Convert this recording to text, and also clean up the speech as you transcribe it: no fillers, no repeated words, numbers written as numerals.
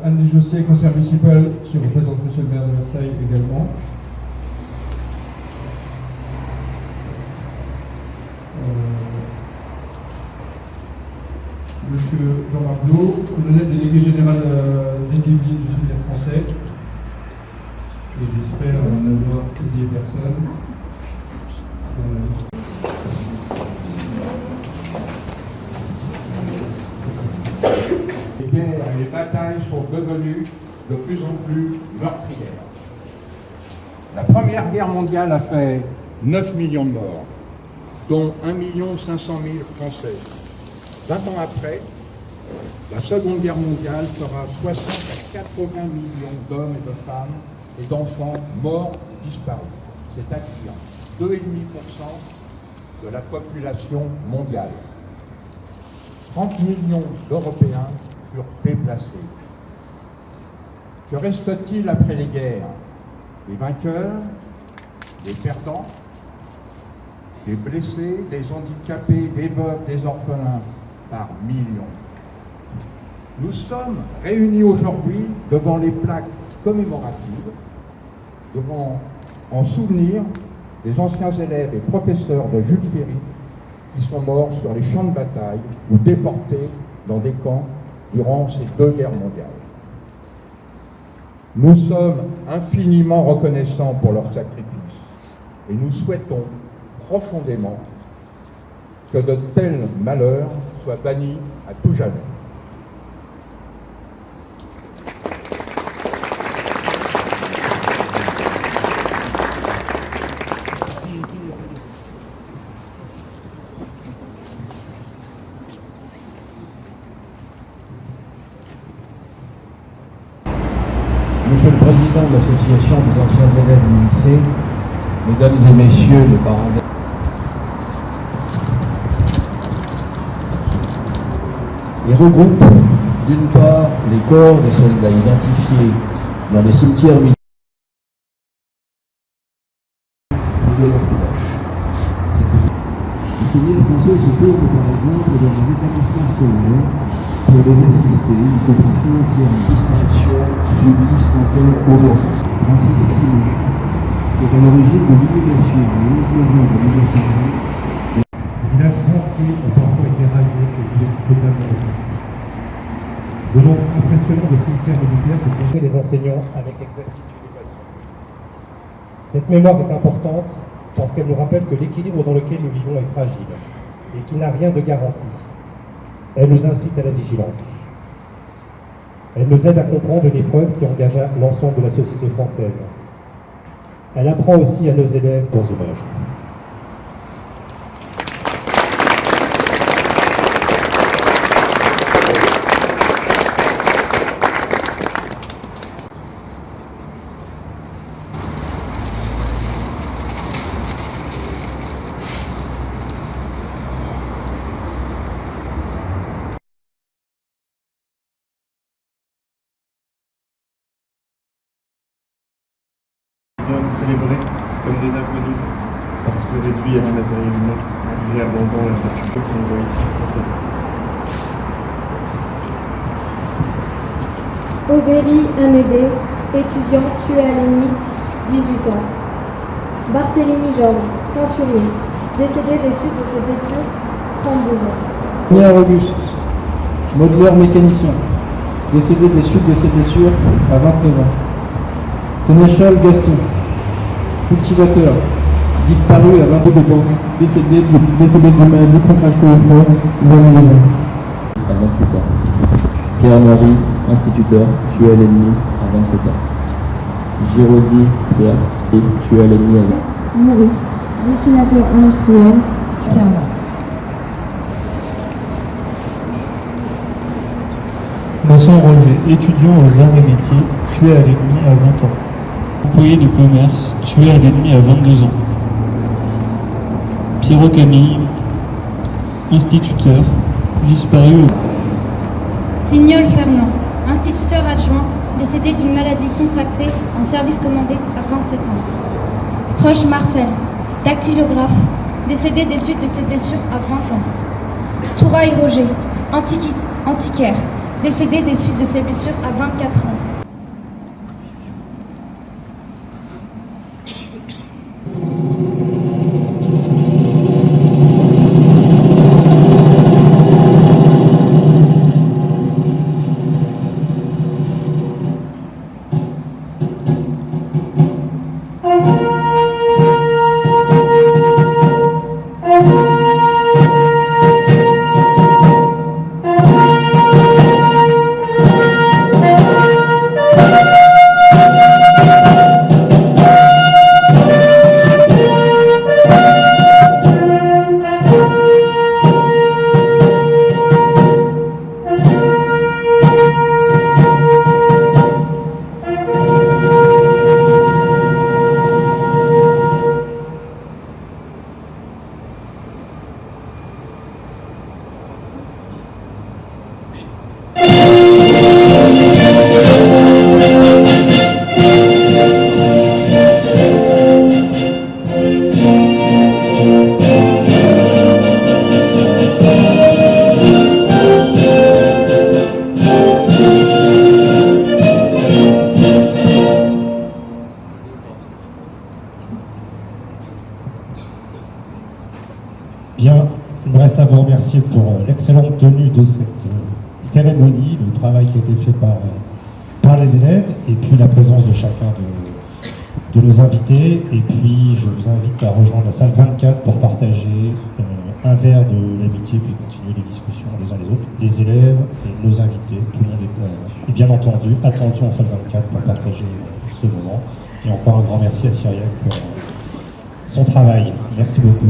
Anne Jossé, conseillère municipale, qui représente Monsieur le maire de Versailles également. Monsieur Jean-Marc Blot, colonel délégué général des Yvelines du Syndicat français. Et j'espère n'avoir oublié personne. Les guerres et les batailles sont devenues de plus en plus meurtrières. La Première Guerre mondiale a fait 9 millions de morts, dont 1 500 000 Français. 20 ans après, la Seconde Guerre mondiale fera 60 à 80 millions d'hommes et de femmes et d'enfants morts ou disparus, c'est-à-dire 2,5% de la population mondiale. 30 millions d'Européens furent déplacés. Que reste-t-il après les guerres? Des vainqueurs, des perdants, des blessés, des handicapés, des veuves, des orphelins, par millions. Nous sommes réunis aujourd'hui devant les plaques commémoratives, en souvenir des anciens élèves et professeurs de Jules Ferry qui sont morts sur les champs de bataille ou déportés dans des camps durant ces 2 guerres mondiales. Nous sommes infiniment reconnaissants pour leur sacrifice et nous souhaitons profondément que de tels malheurs soient bannis à tout jamais. Monsieur le Président de l'Association des anciens élèves du lycée, Mesdames et Messieurs les parents d'élèves, et regroupe d'une part les corps des soldats identifiés dans les cimetières militaires de leur proches. Les souvenirs français se tournent par exemple dans les établissements scolaires pour les assister, y compris financièrement. Distinction subsiste encore aujourd'hui. Francis Simon est à l'origine de l'immigration de 19 de 1920. Ces villages entiers ont parfois été rasés et viennent totalement revenus. De nombre impressionnant de cimetières militaires pour montrer les enseignants avec exactitude et passion. Cette mémoire est importante parce qu'elle nous rappelle que l'équilibre dans lequel nous vivons est fragile et qu'il n'a rien de garanti. Elle nous incite à la vigilance. Elle nous aide à comprendre l'épreuve qui engagea l'ensemble de la société française. Elle apprend aussi à nos élèves dans hommage. Ont été célébrés comme des inconnus parce que réduits à l'immatériellement, jugés abondants et vertueux qui nous ont ici précédés. Aubéry Amédée, étudiant tué à l'ennemi, 18 ans. Barthélemy Georges, teinturier, décédé des suites de ses blessures, 32 ans. Pierre Auguste, modeleur mécanicien, décédé des suites de ses blessures à 29 ans. Sénéchal Gaston, cultivateur, disparu à 22 ans, décédé d'une maladie contractée au front, 22 ans. À 28 ans. Pierre-Marie, instituteur, tué à l'ennemi à 27 ans. Giraudy Pierre, et tué à l'ennemi à 20 ans. Maurice, dessinateur industriel, 15 ans. Vincent Rollet, étudiant aux arts et métiers, tué à l'ennemi à 20 ans. Employé de commerce, tué à l'ennemi à 22 ans. Pierrot Camille, instituteur, disparu. Signol Fernand, instituteur adjoint, décédé d'une maladie contractée en service commandé à 27 ans. Stroche Marcel, dactylographe, décédé des suites de ses blessures à 20 ans. Touraille Roger, antiquaire, décédé des suites de ses blessures à 24 ans. Bien, il me reste à vous remercier pour l'excellente tenue de cette cérémonie, le travail qui a été fait par les élèves, et puis la présence de chacun de nos invités. Et puis, je vous invite à rejoindre la salle 24 pour partager un verre de l'amitié, puis continuer les discussions les uns les autres, les élèves et nos invités. Tout le monde est bien entendu attendu en salle 24 pour partager ce moment. Et encore un grand merci à Cyriac pour son travail. Merci beaucoup.